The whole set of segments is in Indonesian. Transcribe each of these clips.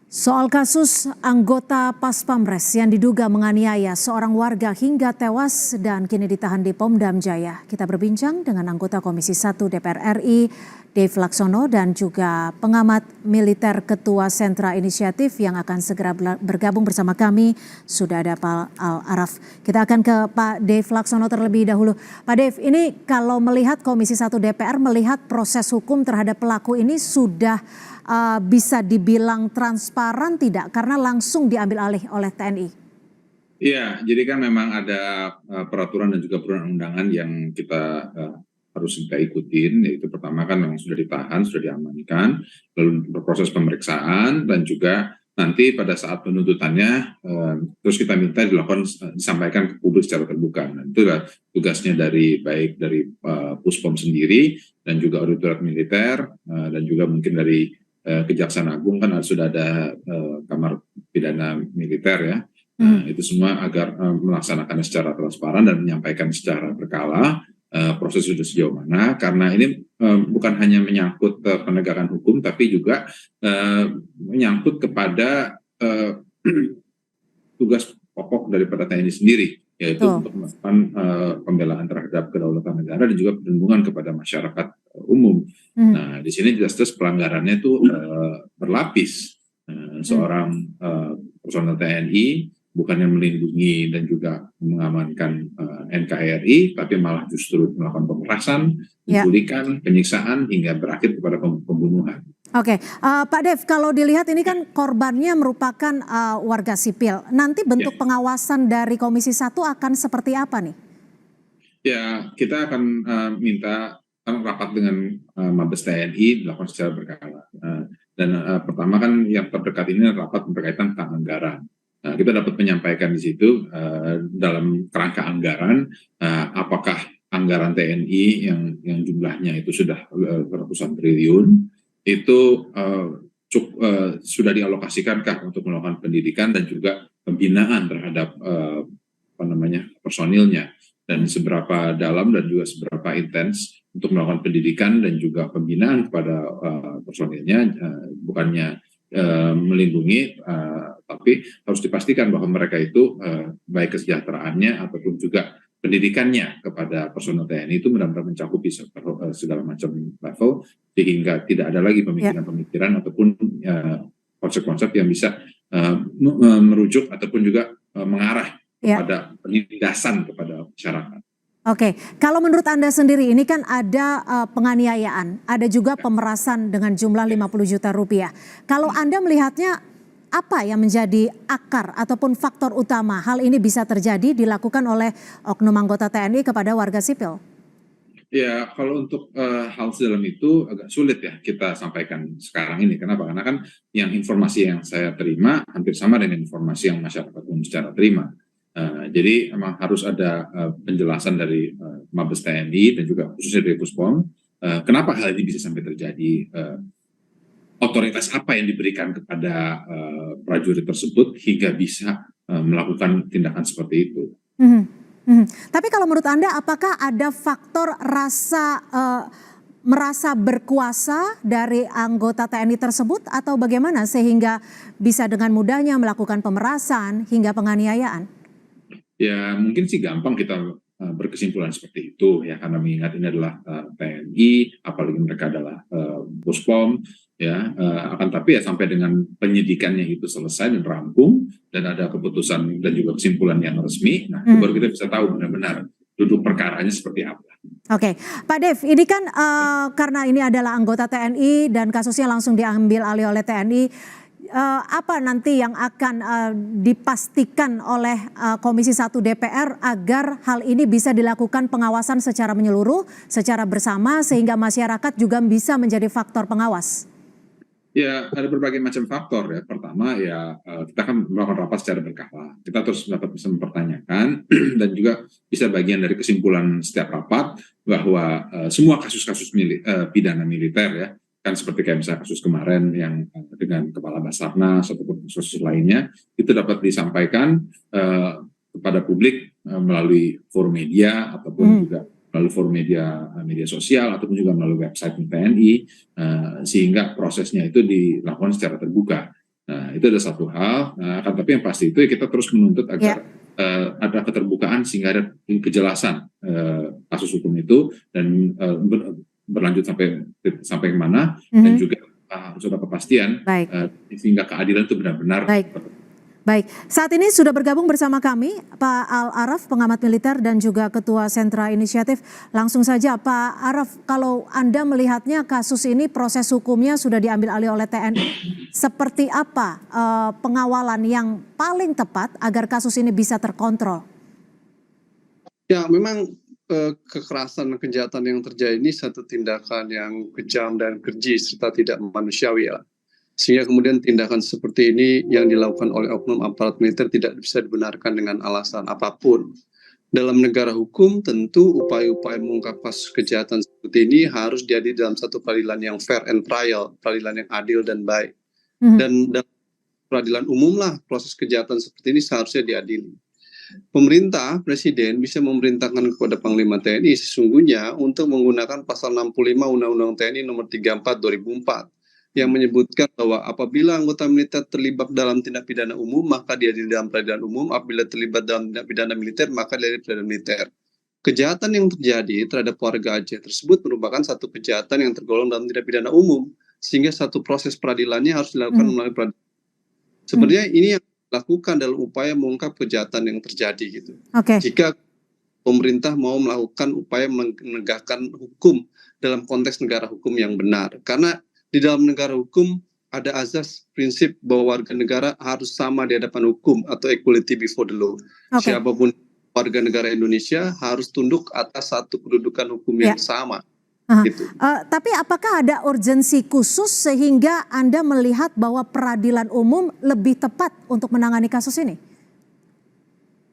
Soal kasus anggota Pas Pamres yang diduga menganiaya seorang warga hingga tewas dan kini ditahan di Pom Jaya. Kita berbincang dengan anggota Komisi 1 DPR RI, Dave Laksono, dan juga pengamat militer Ketua Sentra Inisiatif yang akan segera bergabung bersama kami. Sudah ada Pak Al-Araf. Kita akan ke Pak Dave Laksono terlebih dahulu. Pak Dave, ini kalau melihat Komisi 1 DPR melihat proses hukum terhadap pelaku ini sudah bisa dibilang transparan tidak karena langsung diambil alih oleh TNI? Iya, jadi kan memang ada peraturan dan juga perundang-undangan yang kita harus kita ikutin, yaitu pertama kan memang sudah ditahan, sudah diamankan, lalu berproses pemeriksaan dan juga nanti pada saat penuntutannya terus kita minta disampaikan ke publik secara terbuka. Nah, itu adalah tugasnya baik dari Puspom sendiri dan juga Auditor Militer dan juga mungkin dari Kejaksaan Agung kan sudah ada kamar pidana militer ya. Nah, itu semua agar melaksanakannya secara transparan dan menyampaikan secara berkala proses sudah sejauh mana, karena ini bukan hanya menyangkut penegakan hukum tapi juga menyangkut kepada tugas pokok daripada TNI sendiri, yaitu untuk melakukan pembelaan terhadap kedaulatan negara dan juga perlindungan kepada masyarakat umum. Nah, di sini jelas-jelas pelanggarannya itu berlapis. Seorang personel TNI bukannya melindungi dan juga mengamankan NKRI, tapi malah justru melakukan pemerasan, penculikan, penyiksaan hingga berakhir kepada pembunuhan. Oke, Pak Dev, kalau dilihat ini kan korbannya merupakan warga sipil. Nanti bentuk pengawasan dari Komisi 1 akan seperti apa nih? Ya, kita akan minta rapat dengan Mabes TNI dilakukan secara berkala. Dan pertama kan yang terdekat ini rapat berkaitan tentang anggaran. Kita dapat menyampaikan di situ dalam kerangka anggaran, apakah anggaran TNI yang jumlahnya itu sudah ratusan triliun, itu sudah dialokasikankah untuk melakukan pendidikan dan juga pembinaan terhadap personilnya, dan seberapa dalam dan juga seberapa intens untuk melakukan pendidikan dan juga pembinaan kepada personilnya, bukannya melindungi, tapi harus dipastikan bahwa mereka itu baik kesejahteraannya ataupun juga pendidikannya kepada personel TNI itu benar-benar mencakupi segala macam level, sehingga tidak ada lagi pemikiran-pemikiran ataupun konsep-konsep yang bisa merujuk ataupun juga mengarah kepada penindasan kepada masyarakat. Oke, kalau menurut Anda sendiri ini kan ada penganiayaan, ada juga pemerasan dengan jumlah 50 juta rupiah. Kalau Anda melihatnya apa yang menjadi akar ataupun faktor utama hal ini bisa terjadi dilakukan oleh oknum anggota TNI kepada warga sipil? Ya, kalau untuk hal sedalam itu agak sulit ya kita sampaikan sekarang ini. Kenapa? Karena kan informasi yang saya terima hampir sama dengan informasi yang masyarakat umum secara terima. Jadi memang harus ada penjelasan dari Mabes TNI dan juga khususnya dari Puspom, kenapa hal ini bisa sampai terjadi, otoritas apa yang diberikan kepada prajurit tersebut hingga bisa melakukan tindakan seperti itu. Tapi kalau menurut Anda apakah ada faktor merasa berkuasa dari anggota TNI tersebut atau bagaimana sehingga bisa dengan mudahnya melakukan pemerasan hingga penganiayaan? Ya mungkin sih gampang kita berkesimpulan seperti itu ya, karena mengingat ini adalah TNI, apalagi mereka adalah Puspom ya, akan tapi ya sampai dengan penyidikannya itu selesai dan rampung dan ada keputusan dan juga kesimpulan yang resmi, nah itu baru kita bisa tahu benar-benar duduk perkaranya seperti apa. Oke, Pak Dev, ini kan karena ini adalah anggota TNI dan kasusnya langsung diambil alih oleh TNI, apa nanti yang akan dipastikan oleh Komisi 1 DPR agar hal ini bisa dilakukan pengawasan secara menyeluruh, secara bersama sehingga masyarakat juga bisa menjadi faktor pengawas? Ya, ada berbagai macam faktor ya. Pertama ya kita akan melakukan rapat secara berkala. Kita terus dapat bisa mempertanyakan dan juga bisa bagian dari kesimpulan setiap rapat bahwa semua kasus-kasus pidana militer ya, kan seperti kayak misalnya kasus kemarin yang dengan Kepala Basarnas ataupun kasus lainnya, itu dapat disampaikan kepada publik melalui forum media ataupun juga melalui forum media sosial ataupun juga melalui website TNI, sehingga prosesnya itu dilakukan secara terbuka. Nah, itu ada satu hal. Nah, tapi yang pasti itu kita terus menuntut agar ada keterbukaan sehingga ada kejelasan kasus hukum itu dan berlanjut sampai mana dan juga harus ada kepastian sehingga keadilan itu benar-benar. Baik, saat ini sudah bergabung bersama kami Pak Al Araf, pengamat militer dan juga Ketua Sentra Inisiatif. Langsung saja Pak Araf, kalau Anda melihatnya kasus ini proses hukumnya sudah diambil alih oleh TNI, seperti apa pengawalan yang paling tepat agar kasus ini bisa terkontrol? Ya, memang kekerasan dan kejahatan yang terjadi ini satu tindakan yang kejam dan keji serta tidak manusiawi ya. Sehingga kemudian tindakan seperti ini yang dilakukan oleh oknum aparat militer tidak bisa dibenarkan dengan alasan apapun. Dalam negara hukum tentu upaya-upaya mengungkap kasus kejahatan seperti ini harus diadili dalam satu peradilan yang fair and trial, peradilan yang adil dan baik. Dan dalam peradilan umum lah proses kejahatan seperti ini seharusnya diadili. Pemerintah, Presiden bisa memerintahkan kepada Panglima TNI sesungguhnya untuk menggunakan pasal 65 Undang-Undang TNI nomor 34 2004 yang menyebutkan bahwa apabila anggota militer terlibat dalam tindak pidana umum maka diadili dalam peradilan umum, apabila terlibat dalam tindak pidana militer maka diadili peradilan militer. Kejahatan yang terjadi terhadap warga Aceh tersebut merupakan satu kejahatan yang tergolong dalam tindak pidana umum sehingga satu proses peradilannya harus dilakukan melalui peradilan. Sebenarnya ini yang dilakukan dalam upaya mengungkap kejahatan yang terjadi gitu. Jika pemerintah mau melakukan upaya menegakkan hukum dalam konteks negara hukum yang benar, karena di dalam negara hukum ada azas prinsip bahwa warga negara harus sama di hadapan hukum atau equality before the law. Siapapun warga negara Indonesia harus tunduk atas satu kedudukan hukum yang sama. Gitu. Tapi apakah ada urgensi khusus sehingga Anda melihat bahwa peradilan umum lebih tepat untuk menangani kasus ini?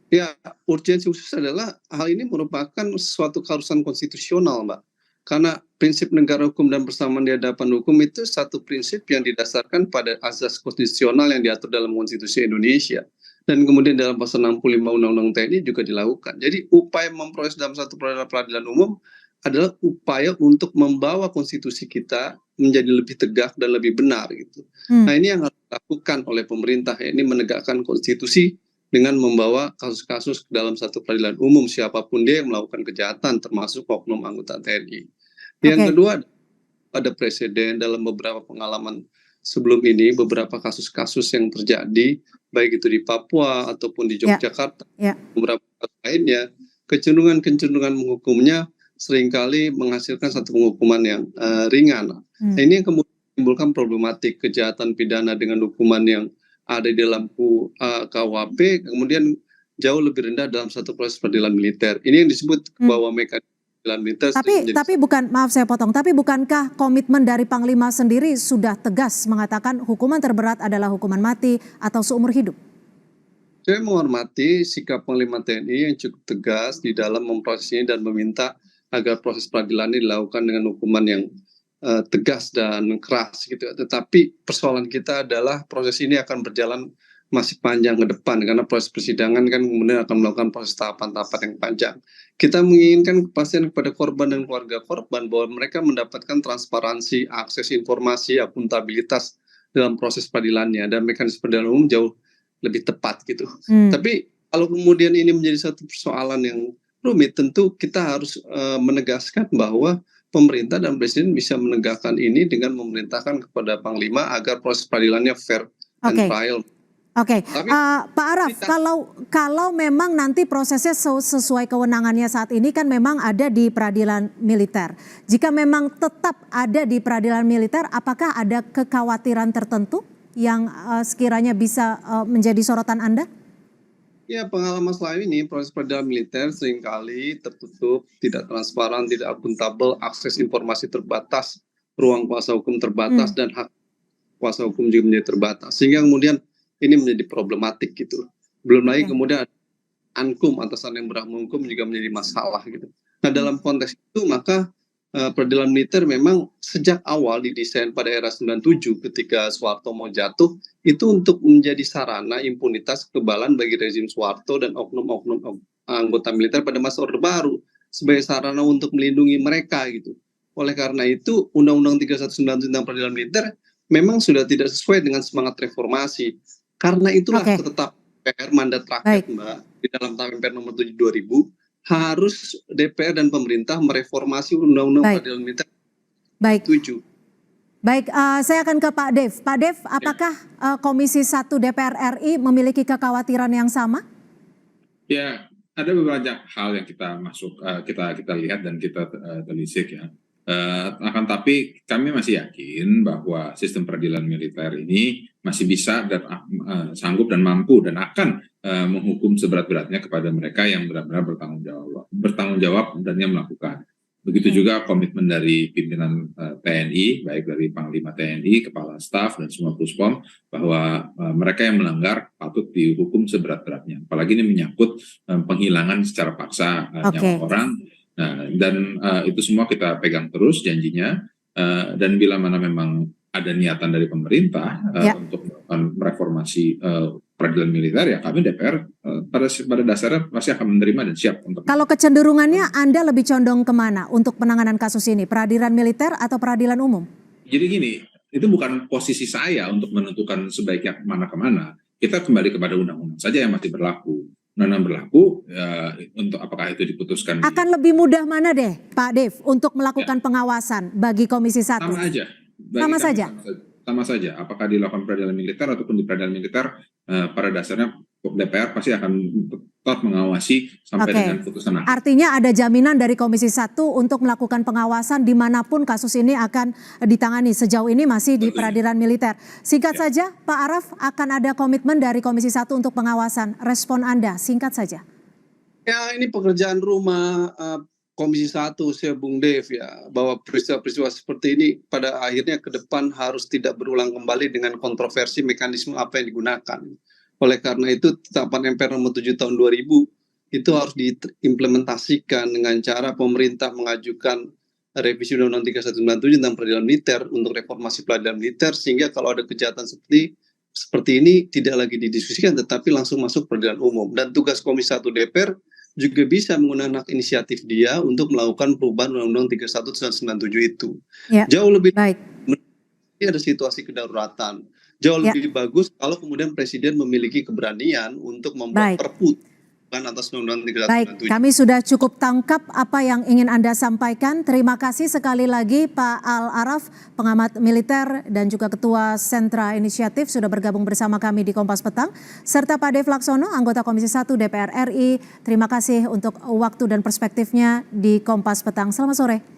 Ya, urgensi khusus adalah hal ini merupakan suatu keharusan konstitusional, Mbak. Karena prinsip negara hukum dan persamaan di hadapan hukum itu satu prinsip yang didasarkan pada azas konstitusional yang diatur dalam konstitusi Indonesia. Dan kemudian dalam pasal 65 Undang-Undang TNI juga dilakukan. Jadi upaya memproses dalam satu peradilan umum adalah upaya untuk membawa konstitusi kita menjadi lebih tegak dan lebih benar gitu. Nah ini yang harus dilakukan oleh pemerintah, ini menegakkan konstitusi dengan membawa kasus-kasus ke dalam satu peradilan umum siapapun dia yang melakukan kejahatan termasuk oknum anggota TNI. Yang kedua, ada presiden dalam beberapa pengalaman sebelum ini, beberapa kasus-kasus yang terjadi baik itu di Papua ataupun di Yogyakarta, beberapa kasus lainnya, kecenderungan menghukumnya seringkali menghasilkan satu penghukuman yang ringan. Nah, ini yang kemudian menimbulkan problematik kejahatan pidana dengan hukuman yang ada di dalam KUHP kemudian jauh lebih rendah dalam satu proses peradilan militer. Ini yang disebut bahwa mekanisme peradilan militer. Tapi bukan, maaf saya potong, tapi bukankah komitmen dari Panglima sendiri sudah tegas mengatakan hukuman terberat adalah hukuman mati atau seumur hidup? Saya menghormati sikap Panglima TNI yang cukup tegas di dalam memproses ini dan meminta agar proses peradilan ini dilakukan dengan hukuman yang tegas dan keras gitu. Tetapi persoalan kita adalah proses ini akan berjalan masih panjang ke depan karena proses persidangan kan kemudian akan melakukan proses tahapan-tahapan yang panjang. Kita menginginkan kepastian kepada korban dan keluarga korban bahwa mereka mendapatkan transparansi, akses informasi, akuntabilitas dalam proses peradilannya dan mekanisme peradilan umum jauh lebih tepat gitu. Tapi kalau kemudian ini menjadi satu persoalan yang rumit, tentu kita harus menegaskan bahwa pemerintah dan presiden bisa menegakkan ini dengan memerintahkan kepada Panglima agar proses peradilannya fair and trial. Pak Araf, kalau memang nanti prosesnya sesuai kewenangannya saat ini kan memang ada di peradilan militer. Jika memang tetap ada di peradilan militer, apakah ada kekhawatiran tertentu yang sekiranya bisa menjadi sorotan Anda? Ya, pengalaman selama ini proses peradilan militer seringkali tertutup, tidak transparan, tidak akuntabel, akses informasi terbatas, ruang kuasa hukum terbatas, dan hak kuasa hukum juga menjadi terbatas. Sehingga kemudian ini menjadi problematik gitu. Belum lagi kemudian ankum, atasan yang berhak menghukum juga menjadi masalah gitu. Nah dalam konteks itu maka peradilan militer memang sejak awal didesain pada era 97 ketika Soeharto mau jatuh itu untuk menjadi sarana impunitas kekebalan bagi rezim Soeharto dan oknum-oknum anggota militer pada masa Orde Baru sebagai sarana untuk melindungi mereka gitu. Oleh karena itu Undang-Undang 3197 tentang peradilan militer memang sudah tidak sesuai dengan semangat reformasi. Karena itulah Oke. tetap DPR mandat rakyat, Baik. Mbak, di dalam Tata MPR nomor 7 2000 harus DPR dan pemerintah mereformasi Undang-Undang Baik. Peradilan Militer Baik. 7. Baik, saya akan ke Pak Dev. Pak Dev, apakah Komisi 1 DPR RI memiliki kekhawatiran yang sama? Ya, ada beberapa hal yang kita lihat dan kita telisik ya. Akan tapi kami masih yakin bahwa sistem peradilan militer ini masih bisa dan sanggup dan mampu dan akan menghukum seberat-beratnya kepada mereka yang benar-benar bertanggung jawab dan yang melakukan. Begitu juga komitmen dari pimpinan TNI, baik dari Panglima TNI, Kepala Staf, dan semua Puspom, bahwa mereka yang melanggar patut dihukum seberat-beratnya. Apalagi ini menyangkut penghilangan secara paksa nyawa orang. Nah, dan itu semua kita pegang terus janjinya. Dan bila mana memang ada niatan dari pemerintah untuk mereformasi peradilan militer, ya kami DPR pada dasarnya masih akan menerima dan siap untuk. Kalau kecenderungannya Anda lebih condong kemana untuk penanganan kasus ini? Peradilan militer atau peradilan umum? Jadi gini, itu bukan posisi saya untuk menentukan sebaiknya kemana. Kita kembali kepada undang-undang saja yang masih berlaku. Undang-undang berlaku untuk apakah itu diputuskan. Akan lebih mudah mana deh Pak Dev untuk melakukan pengawasan bagi Komisi 1? Sama aja. Sama saja. Apakah dilakukan peradilan militer ataupun di peradilan militer, pada dasarnya DPR pasti akan tetap mengawasi sampai dengan putusan akhir. Artinya ada jaminan dari Komisi 1 untuk melakukan pengawasan dimanapun kasus ini akan ditangani. Sejauh ini masih di peradilan militer. Singkat saja, Pak Araf, akan ada komitmen dari Komisi 1 untuk pengawasan. Respon Anda, singkat saja. Ya, ini pekerjaan rumah Komisi 1, saya Bung Dev ya, bahwa peristiwa-peristiwa seperti ini pada akhirnya ke depan harus tidak berulang kembali dengan kontroversi mekanisme apa yang digunakan. Oleh karena itu, Tetapan MPR nomor 7 tahun 2000 itu harus diimplementasikan dengan cara pemerintah mengajukan revisi Undang-Undang 3197 tentang peradilan militer untuk reformasi peradilan militer, sehingga kalau ada kejahatan seperti ini tidak lagi didiskusikan tetapi langsung masuk peradilan umum. Dan tugas Komisi 1 DPR juga bisa menggunakan hak inisiatif dia untuk melakukan perubahan Undang-Undang 3197 itu. Ya. Jauh lebih baik. Ini ada situasi kedaruratan. Jauh lebih bagus kalau kemudian Presiden memiliki keberanian untuk membuat perpu atas Undang-Undang 3197. Baik, kami sudah cukup tangkap apa yang ingin Anda sampaikan. Terima kasih sekali lagi Pak Al Araf, pengamat militer dan juga Ketua Sentra Inisiatif sudah bergabung bersama kami di Kompas Petang. Serta Pak Dev Laksono, anggota Komisi 1 DPR RI. Terima kasih untuk waktu dan perspektifnya di Kompas Petang. Selamat sore.